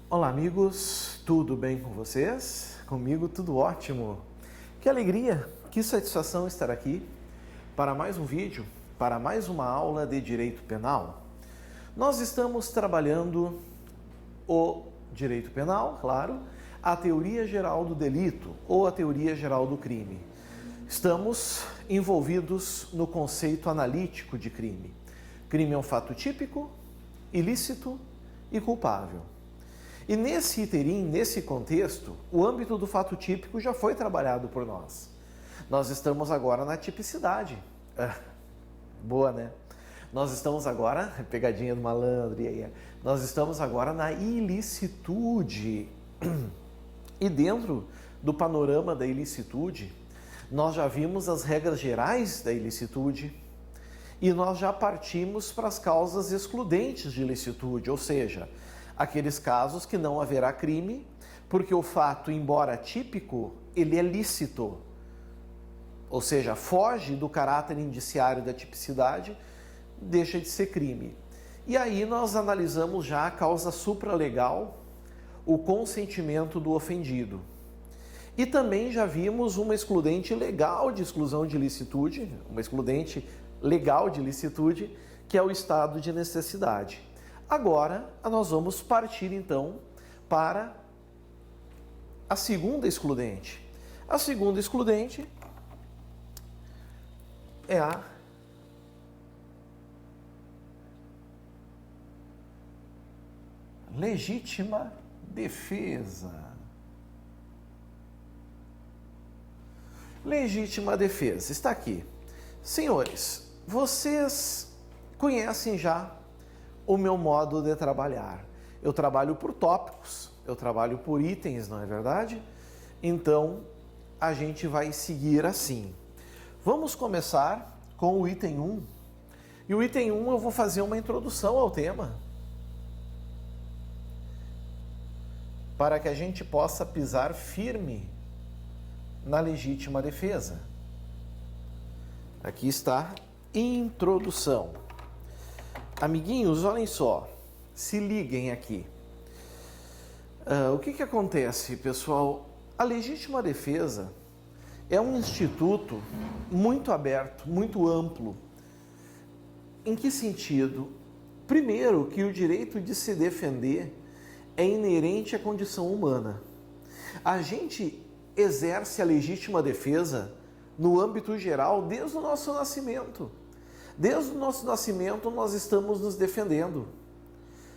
Olá amigos, tudo bem com vocês? Comigo tudo ótimo. Que alegria, que satisfação estar aqui para mais um vídeo, para mais uma aula de Direito Penal. Nós estamos trabalhando o Direito Penal, claro, a teoria geral do delito ou a teoria geral do crime. Estamos envolvidos no conceito analítico de crime. Crime é um fato típico, ilícito e culpável. E nesse iterim, nesse contexto, o âmbito do fato típico já foi trabalhado por nós. Nós estamos agora na tipicidade. Boa, né? Nós estamos agora, pegadinha do malandro, nós estamos agora na ilicitude. E dentro do panorama da ilicitude, nós já vimos as regras gerais da ilicitude e nós já partimos para as causas excludentes de ilicitude, ou seja, aqueles casos que não haverá crime, porque o fato, embora típico, ele é lícito. Ou seja, foge do caráter indiciário da tipicidade, deixa de ser crime. E aí nós analisamos já a causa supralegal, o consentimento do ofendido. E também já vimos uma excludente legal de exclusão de ilicitude, uma excludente legal de ilicitude, que é o estado de necessidade. Agora, nós vamos partir, então, para a segunda excludente. A segunda excludente é a legítima defesa. Legítima defesa. Está aqui. Senhores, vocês conhecem já o meu modo de trabalhar. Eu trabalho por tópicos, eu trabalho por itens, não é verdade? Então, a gente vai seguir assim. Vamos começar com o item 1. E o item 1 eu vou fazer uma introdução ao tema, para que a gente possa pisar firme na legítima defesa. Aqui está introdução. Amiguinhos, olhem só, se liguem aqui. O que acontece, pessoal? A legítima defesa é um instituto muito aberto, muito amplo. Em que sentido? Primeiro, que o direito de se defender é inerente à condição humana. A gente exerce a legítima defesa no âmbito geral desde o nosso nascimento. Desde o nosso nascimento nós estamos nos defendendo,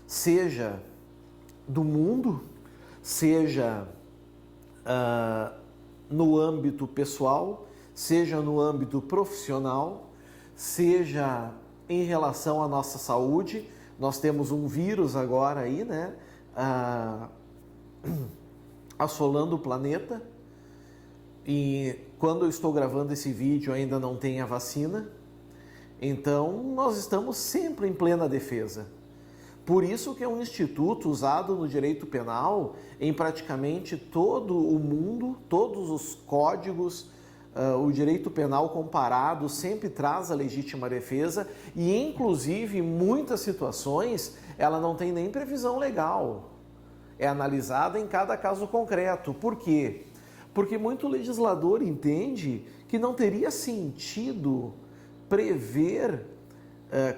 seja do mundo, seja no âmbito pessoal, seja no âmbito profissional, seja em relação à nossa saúde. Nós temos um vírus agora aí, né, assolando o planeta, e quando eu estou gravando esse vídeo ainda não tem a vacina. Então, nós estamos sempre em plena defesa. Por isso que é um instituto usado no direito penal em praticamente todo o mundo, todos os códigos, o direito penal comparado sempre traz a legítima defesa e, inclusive, em muitas situações, ela não tem nem previsão legal. É analisada em cada caso concreto. Por quê? Porque muito legislador entende que não teria sentido prever,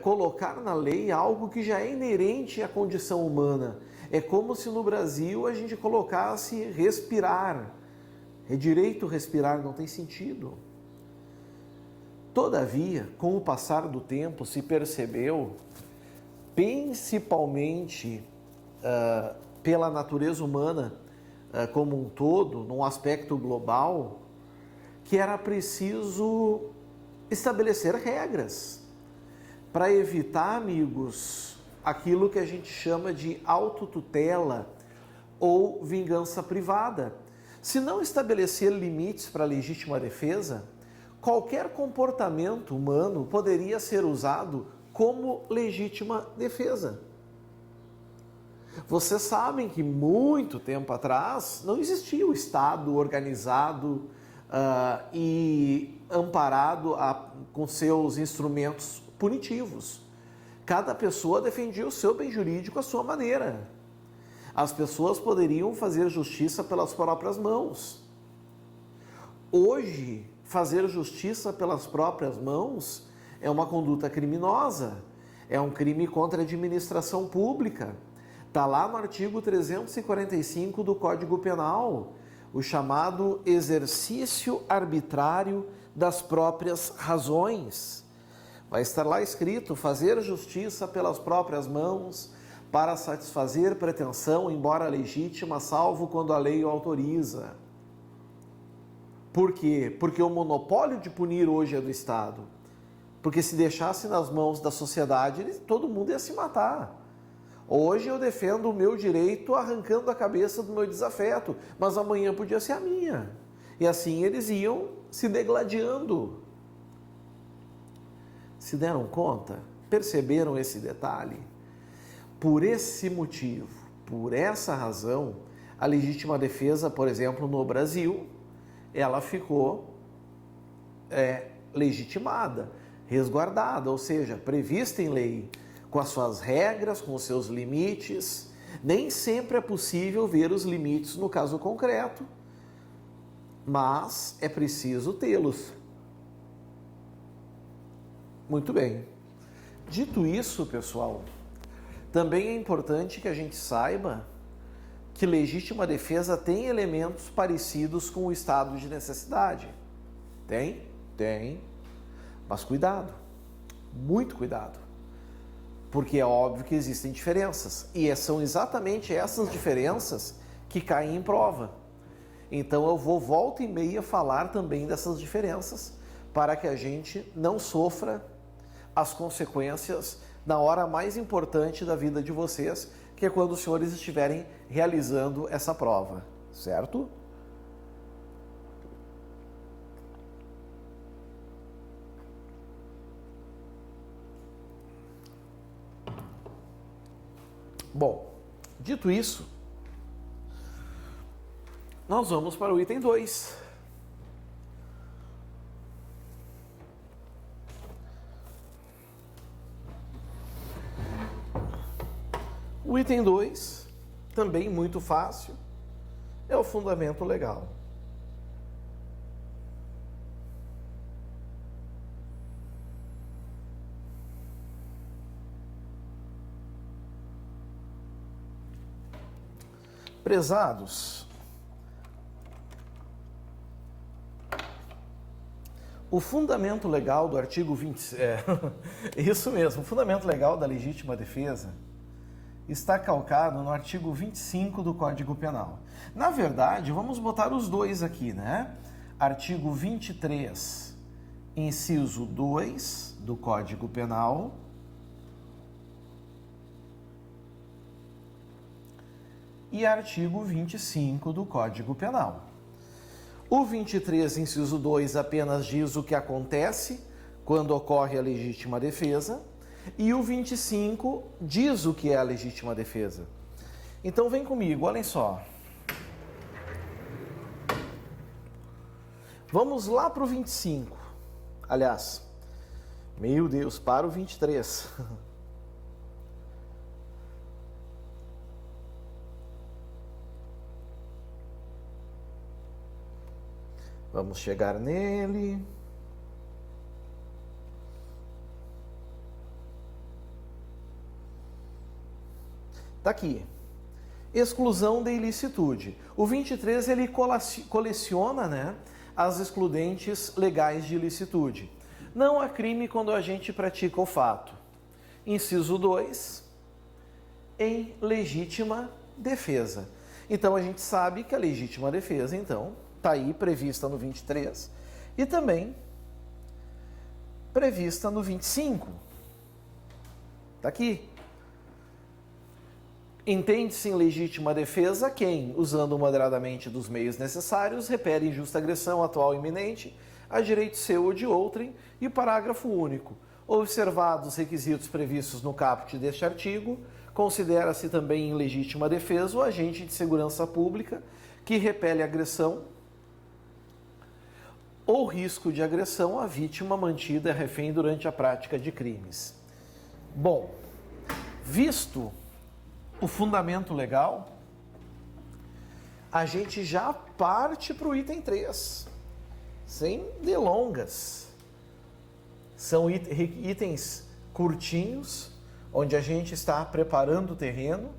colocar na lei algo que já é inerente à condição humana. É como se no Brasil a gente colocasse respirar. É direito respirar, não tem sentido. Todavia, com o passar do tempo, se percebeu, principalmente pela natureza humana como um todo, num aspecto global, que era preciso estabelecer regras para evitar, amigos, aquilo que a gente chama de autotutela ou vingança privada. Se não estabelecer limites para a legítima defesa, qualquer comportamento humano poderia ser usado como legítima defesa. Vocês sabem que muito tempo atrás não existia o Estado organizado e amparado com seus instrumentos punitivos. Cada pessoa defendia o seu bem jurídico à sua maneira. As pessoas poderiam fazer justiça pelas próprias mãos. Hoje, fazer justiça pelas próprias mãos é uma conduta criminosa, é um crime contra a administração pública. Está lá no artigo 345 do Código Penal, o chamado exercício arbitrário das próprias razões. Vai estar lá escrito: fazer justiça pelas próprias mãos para satisfazer pretensão, embora legítima, salvo quando a lei o autoriza. Por quê? Porque o monopólio de punir hoje é do Estado. Porque se deixasse nas mãos da sociedade, todo mundo ia se matar. Hoje eu defendo o meu direito arrancando a cabeça do meu desafeto, mas amanhã podia ser a minha. E assim eles iam se degladiando. Se deram conta? Perceberam esse detalhe? Por esse motivo, por essa razão, a legítima defesa, por exemplo, no Brasil, ela ficou legitimada, resguardada, ou seja, prevista em lei, com as suas regras, com os seus limites. Nem sempre é possível ver os limites no caso concreto, mas é preciso tê-los. Muito bem. Dito isso, pessoal, também é importante que a gente saiba que legítima defesa tem elementos parecidos com o estado de necessidade. Tem? Tem. Mas cuidado, muito cuidado. Porque é óbvio que existem diferenças. E são exatamente essas diferenças que caem em prova. Então eu vou volta e meia falar também dessas diferenças para que a gente não sofra as consequências na hora mais importante da vida de vocês, que é quando os senhores estiverem realizando essa prova, certo? Bom, dito isso, nós vamos para o item 2. O item 2, também muito fácil, é o fundamento legal. Prezados, o fundamento legal do artigo 20... isso mesmo, o fundamento legal da legítima defesa está calcado no artigo 25 do Código Penal. Na verdade, vamos botar os dois aqui, né? Artigo 23, inciso 2 do Código Penal e artigo 25 do Código Penal. O 23, inciso 2, apenas diz o que acontece quando ocorre a legítima defesa, e o 25 diz o que é a legítima defesa. Então vem comigo, olhem só. Vamos lá para o 25. Aliás, meu Deus, para o 23. Vamos chegar nele. Está aqui. Exclusão de ilicitude. O 23, ele coleciona, né, as excludentes legais de ilicitude. Não há crime quando a gente pratica o fato. Inciso 2, em legítima defesa. Então, a gente sabe que a legítima defesa, então, está aí prevista no 23 e também prevista no 25. Está aqui. Entende-se em legítima defesa quem, usando moderadamente dos meios necessários, repele injusta agressão atual e iminente a direito seu ou de outrem, e parágrafo único. Observados os requisitos previstos no caput deste artigo, considera-se também em legítima defesa o agente de segurança pública que repele agressão ou risco de agressão à vítima mantida refém durante a prática de crimes. Bom, visto o fundamento legal, a gente já parte para o item 3, sem delongas. São itens curtinhos, onde a gente está preparando o terreno.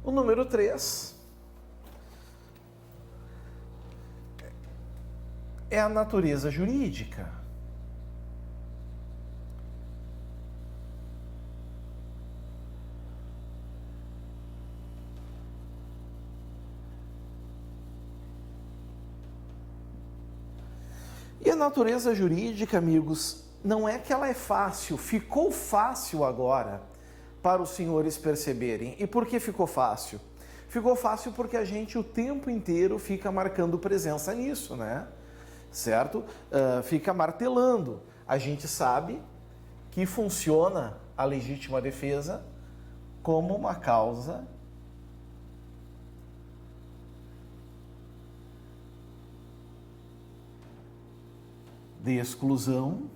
O número 3 é a natureza jurídica. E a natureza jurídica, amigos, não é que ela é fácil, ficou fácil agora para os senhores perceberem. E por que ficou fácil? Ficou fácil porque a gente o tempo inteiro fica marcando presença nisso, né? Certo? Fica martelando. A gente sabe que funciona a legítima defesa como uma causa de exclusão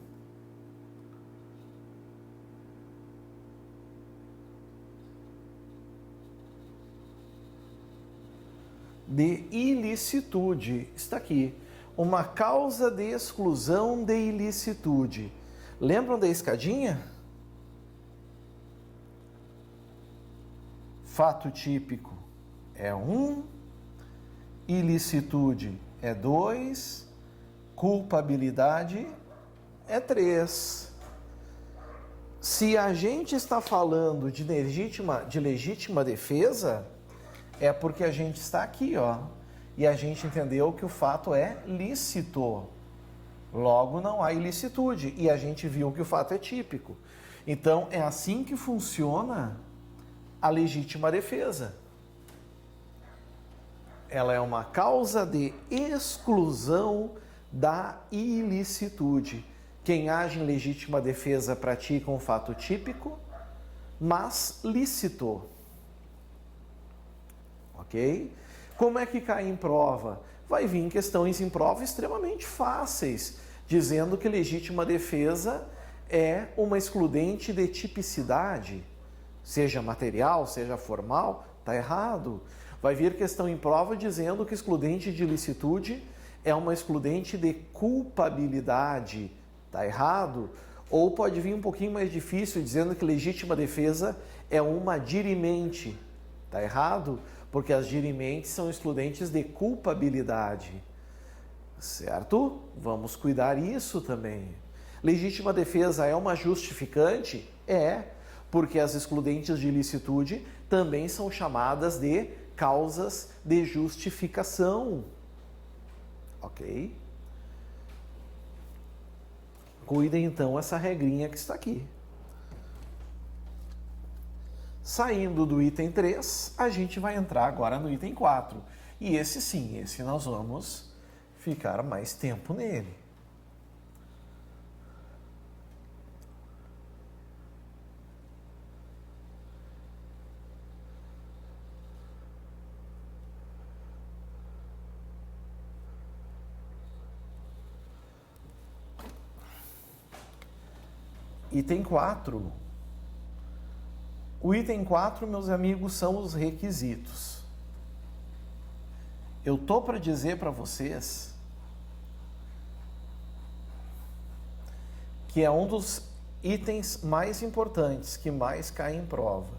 de ilicitude. Está aqui. Uma causa de exclusão de ilicitude. Lembram da escadinha? Fato típico é 1, ilicitude é 2, culpabilidade é 3. Se a gente está falando de legítima defesa, é porque a gente está aqui, ó, e a gente entendeu que o fato é lícito. Logo, não há ilicitude. E a gente viu que o fato é típico. Então, é assim que funciona a legítima defesa. Ela é uma causa de exclusão da ilicitude. Quem age em legítima defesa pratica um fato típico, mas lícito. Ok? Como é que cai em prova? Vai vir questões em prova extremamente fáceis, dizendo que legítima defesa é uma excludente de tipicidade, seja material, seja formal, está errado. Vai vir questão em prova dizendo que excludente de ilicitude é uma excludente de culpabilidade, está errado. Ou pode vir um pouquinho mais difícil, dizendo que legítima defesa é uma dirimente, está errado, porque as dirimentes são excludentes de culpabilidade, certo? Vamos cuidar isso também. Legítima defesa é uma justificante? É, porque as excludentes de ilicitude também são chamadas de causas de justificação. Ok? Cuidem então essa regrinha que está aqui. Saindo do item 3, a gente vai entrar agora no item 4. E esse sim, esse nós vamos ficar mais tempo nele. Item 4. O item 4, meus amigos, são os requisitos. Eu tô para dizer para vocês que é um dos itens mais importantes, que mais cai em prova.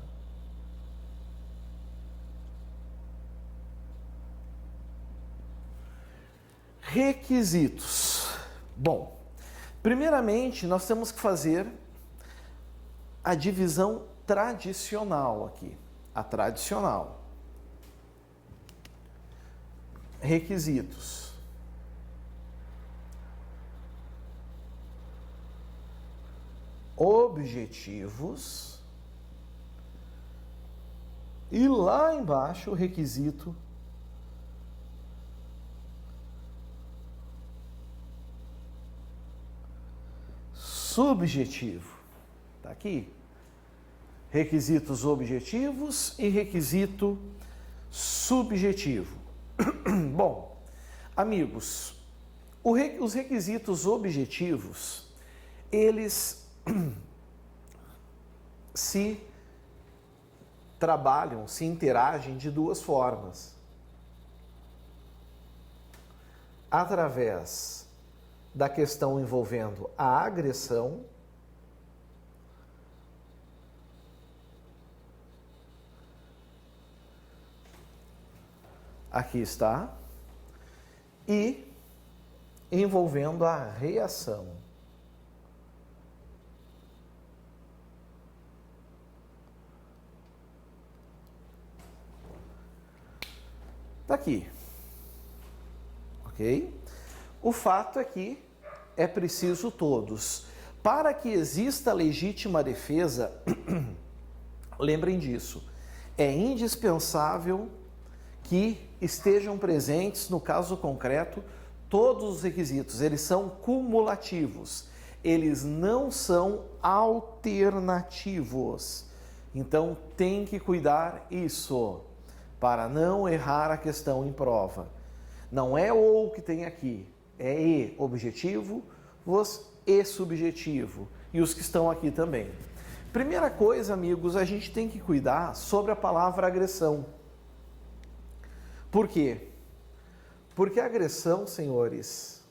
Requisitos. Bom, primeiramente nós temos que fazer a divisão tradicional aqui, a tradicional. Requisitos. Objetivos. E lá embaixo o requisito subjetivo. Tá aqui. Requisitos objetivos e requisito subjetivo. Bom, amigos, os requisitos objetivos, eles se trabalham, se interagem de duas formas. Através da questão envolvendo a agressão, aqui está, e envolvendo a reação. Tá aqui. Ok? O fato é que é preciso todos. Para que exista legítima defesa, lembrem disso, é indispensável que estejam presentes, no caso concreto, todos os requisitos. Eles são cumulativos, eles não são alternativos. Então tem que cuidar isso, para não errar a questão em prova. Não é ou que tem aqui, é e objetivo, os e subjetivo, e os que estão aqui também. Primeira coisa, amigos, a gente tem que cuidar sobre a palavra agressão. Por quê? Porque a agressão, senhores,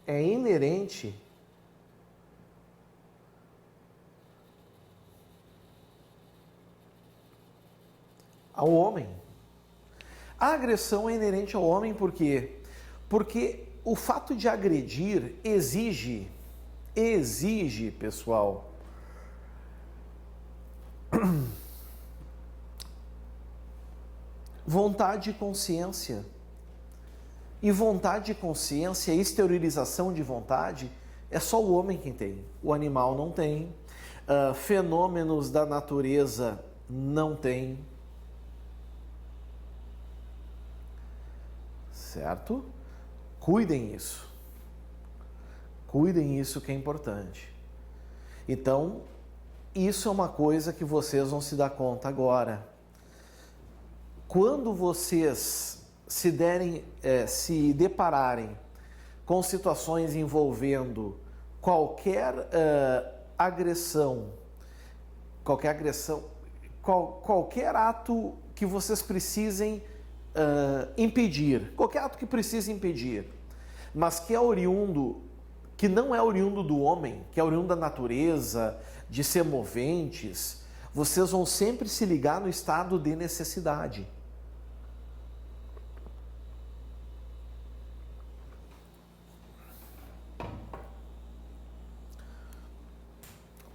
é inerente ao homem. A agressão é inerente ao homem por quê? Porque o fato de agredir exige, pessoal, vontade e consciência. E vontade e consciência, exteriorização de vontade, é só o homem quem tem. O animal não tem. Fenômenos da natureza não tem. Certo? Cuidem isso. Cuidem isso que é importante. Então, isso é uma coisa que vocês vão se dar conta agora. Quando vocês se depararem com situações envolvendo qualquer agressão, qualquer ato que vocês precisem impedir, qualquer ato que precise impedir, mas que não é oriundo do homem, que é oriundo da natureza, de semoventes, vocês vão sempre se ligar no estado de necessidade.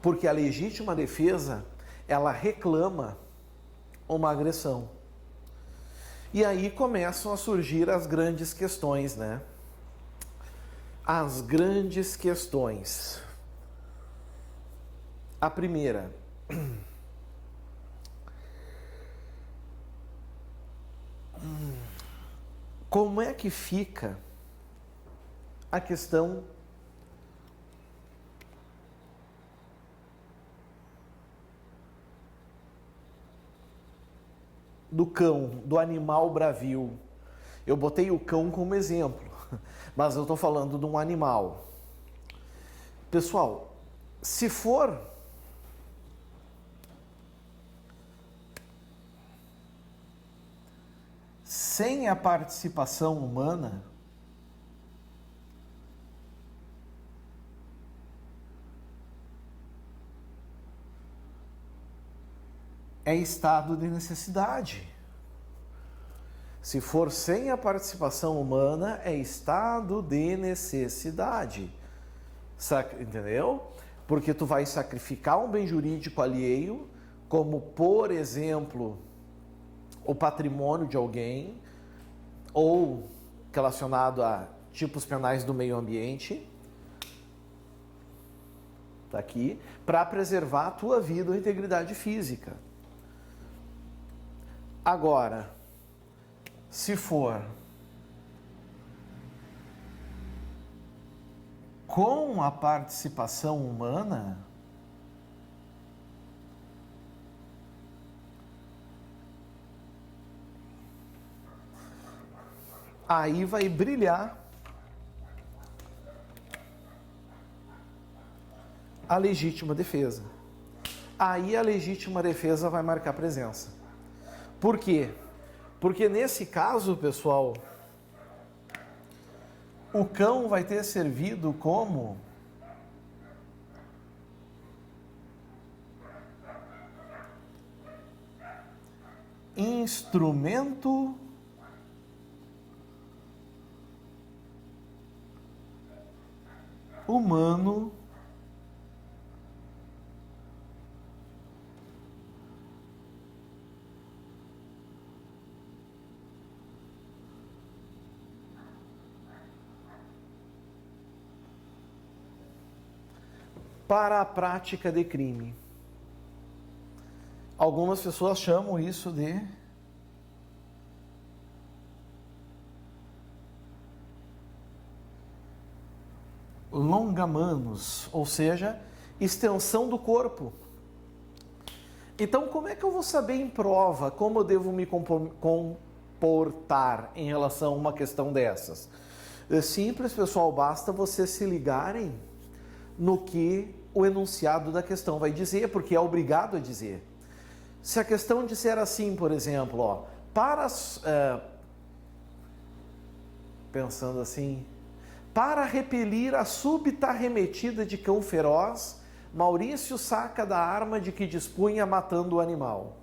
Porque a legítima defesa, ela reclama uma agressão. E aí começam a surgir as grandes questões, né? As grandes questões. A primeira. Como é que fica a questão do cão, do animal bravio? Eu botei o cão como exemplo, mas eu estou falando de um animal. Pessoal, se for sem a participação humana, é estado de necessidade. Se for sem a participação humana, é estado de necessidade. Entendeu? Porque tu vai sacrificar um bem jurídico alheio, como, por exemplo, o patrimônio de alguém, ou relacionado a tipos penais do meio ambiente, tá aqui, para preservar a tua vida ou integridade física. Agora, se for com a participação humana, aí vai brilhar a legítima defesa. aí a legítima defesa vai marcar presença. Por quê? Porque nesse caso, pessoal, o cão vai ter servido como instrumento humano para a prática de crime. Algumas pessoas chamam isso de longa-manos, ou seja, extensão do corpo. Então, como é que eu vou saber em prova como eu devo me comportar em relação a uma questão dessas? É simples, pessoal, basta vocês se ligarem no que o enunciado da questão vai dizer, porque é obrigado a dizer. Se a questão disser assim, por exemplo, ó, pensando assim, para repelir a súbita arremetida de cão feroz, Maurício saca da arma de que dispunha matando o animal.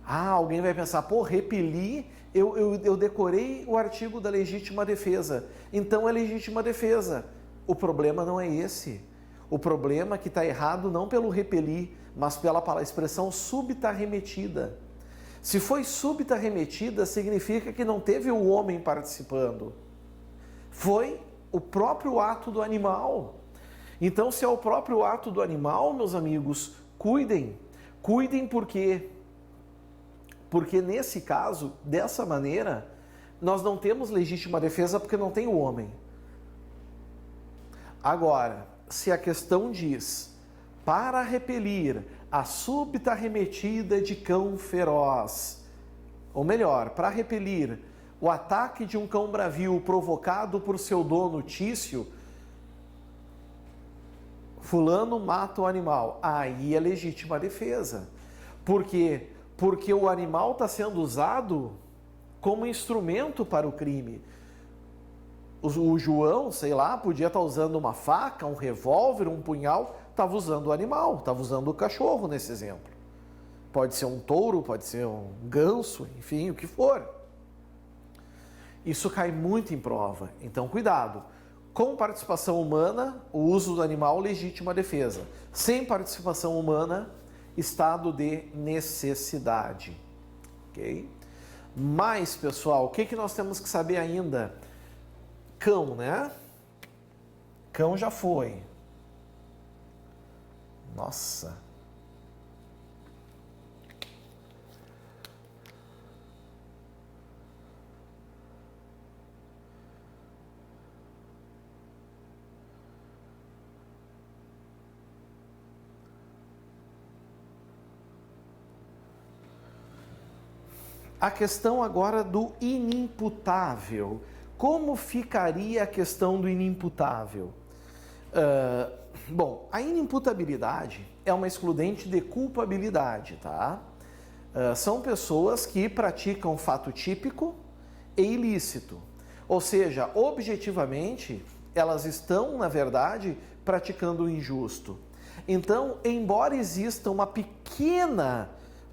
Ah, alguém vai pensar, pô, repelir, eu decorei o artigo da legítima defesa, então é legítima defesa. O problema não é esse. O problema é que está errado não pelo repelir, mas pela expressão súbita arremetida. Se foi súbita arremetida, significa que não teve o homem participando. Foi o próprio ato do animal. Então, se é o próprio ato do animal, meus amigos, cuidem. Cuidem por quê? Porque nesse caso, dessa maneira, nós não temos legítima defesa porque não tem o homem. Agora, se a questão diz para repelir a súbita arremetida de cão feroz, ou melhor, para repelir o ataque de um cão bravio provocado por seu dono Tício, fulano mata o animal, aí é legítima defesa. Por quê? Porque o animal está sendo usado como instrumento para o crime. O João, sei lá, podia estar usando uma faca, um revólver, um punhal, estava usando o animal, estava usando o cachorro nesse exemplo. Pode ser um touro, pode ser um ganso, enfim, o que for. Isso cai muito em prova, então cuidado. Com participação humana, o uso do animal, legítima defesa. Sem participação humana, estado de necessidade. Ok? Mas, pessoal, o que nós temos que saber ainda? Cão, né? Cão já foi. Nossa. A questão agora do inimputável. Como ficaria a questão do inimputável? Bom, a inimputabilidade é uma excludente de culpabilidade, tá? São pessoas que praticam fato típico e ilícito. Ou seja, objetivamente, elas estão, na verdade, praticando o injusto. Então, embora exista uma pequena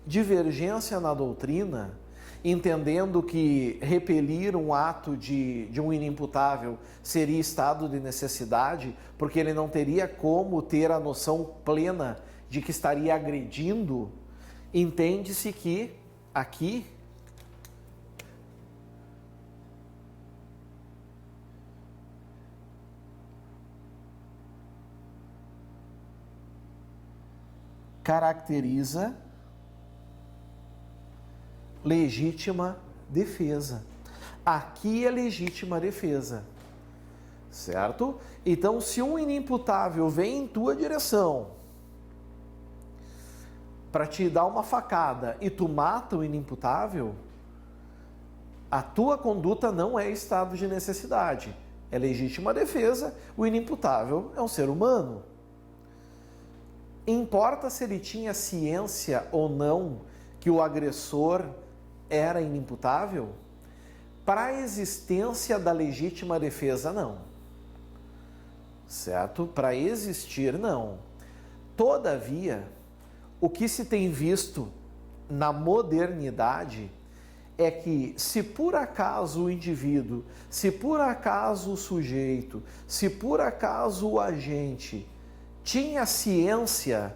divergência na doutrina, entendendo que repelir um ato de um inimputável seria estado de necessidade, porque ele não teria como ter a noção plena de que estaria agredindo, entende-se que aqui caracteriza legítima defesa. Aqui é legítima defesa, certo? Então, se um inimputável vem em tua direção para te dar uma facada e tu mata o inimputável, a tua conduta não é estado de necessidade, é legítima defesa. O inimputável é um ser humano. Importa se ele tinha ciência ou não que o agressor era inimputável? Para a existência da legítima defesa, não. Certo? Para existir, não. Todavia, o que se tem visto na modernidade é que, se por acaso o indivíduo, se por acaso o sujeito, se por acaso o agente tinha ciência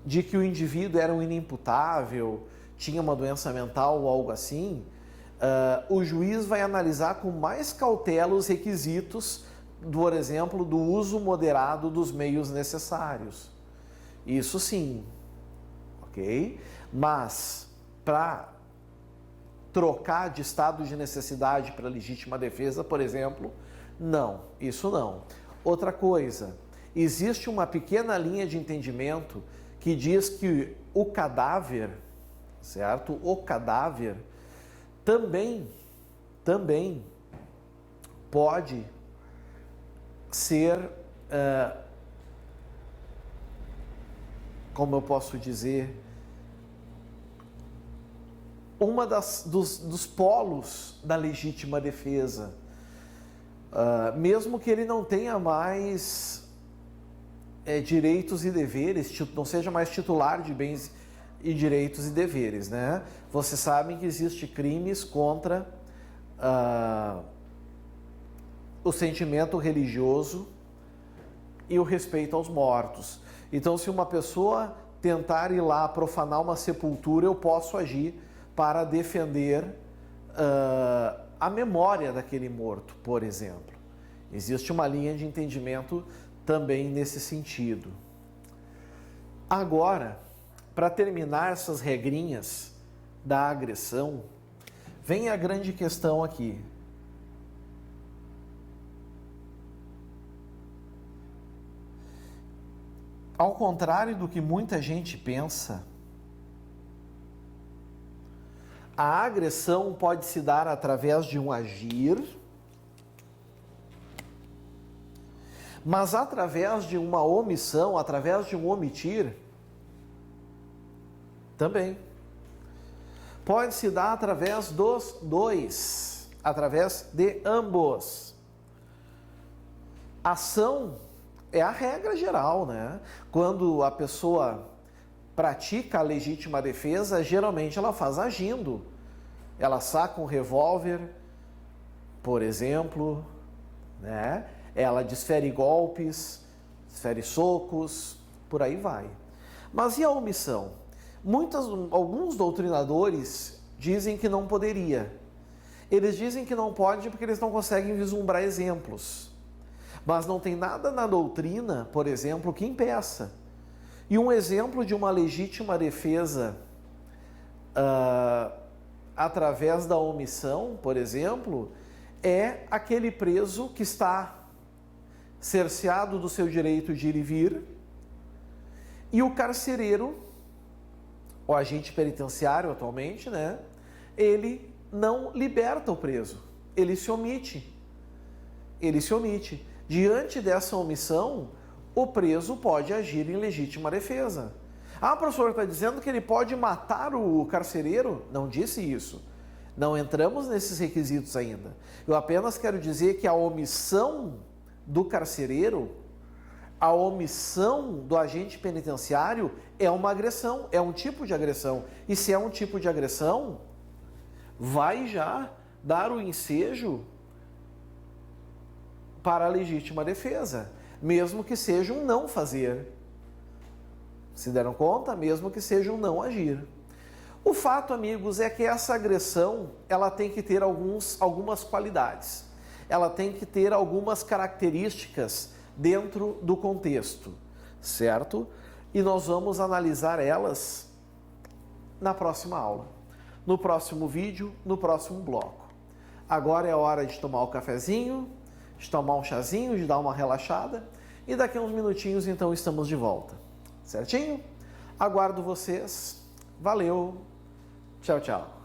de que o indivíduo era um inimputável, tinha uma doença mental ou algo assim, o juiz vai analisar com mais cautela os requisitos, por exemplo, do uso moderado dos meios necessários. Isso sim, ok? Mas, para trocar de estado de necessidade para legítima defesa, por exemplo, não, isso não. Outra coisa, existe uma pequena linha de entendimento que diz que o cadáver, certo? O cadáver também pode ser, como eu posso dizer, uma dos polos da legítima defesa, mesmo que ele não tenha mais direitos e deveres, não seja mais titular de bens e direitos e deveres, né? Vocês sabem que existem crimes contra o sentimento religioso e o respeito aos mortos. Então, se uma pessoa tentar ir lá profanar uma sepultura, eu posso agir para defender a memória daquele morto, por exemplo. Existe uma linha de entendimento também nesse sentido. Agora, para terminar essas regrinhas da agressão, vem a grande questão aqui. Ao contrário do que muita gente pensa, a agressão pode se dar através de um agir, mas através de uma omissão, através de um omitir, também. Pode se dar através dos dois, através de ambos. Ação é a regra geral, né? Quando a pessoa pratica a legítima defesa, geralmente ela faz agindo. Ela saca um revólver, por exemplo, né? Ela desfere golpes, desfere socos, por aí vai. Mas e a omissão? Alguns doutrinadores dizem que não poderia. Eles dizem que não pode porque eles não conseguem vislumbrar exemplos. Mas não tem nada na doutrina, por exemplo, que impeça. E um exemplo de uma legítima defesa através da omissão, por exemplo, é aquele preso que está cerceado do seu direito de ir e vir, e o carcereiro, o agente penitenciário atualmente, né, ele não liberta o preso, ele se omite. Diante dessa omissão, o preso pode agir em legítima defesa. Ah, professor, está dizendo que ele pode matar o carcereiro? Não disse isso. Não entramos nesses requisitos ainda. Eu apenas quero dizer que a omissão do carcereiro, a omissão do agente penitenciário é uma agressão, é um tipo de agressão. E se é um tipo de agressão, vai já dar o ensejo para a legítima defesa, mesmo que seja um não fazer. Se deram conta? Mesmo que seja um não agir. O fato, amigos, é que essa agressão, ela tem que ter algumas qualidades. Ela tem que ter algumas características dentro do contexto, certo? E nós vamos analisar elas na próxima aula, no próximo vídeo, no próximo bloco. Agora é a hora de tomar o cafezinho, de tomar um chazinho, de dar uma relaxada, e daqui a uns minutinhos então estamos de volta. Certinho? Aguardo vocês. Valeu. Tchau, tchau.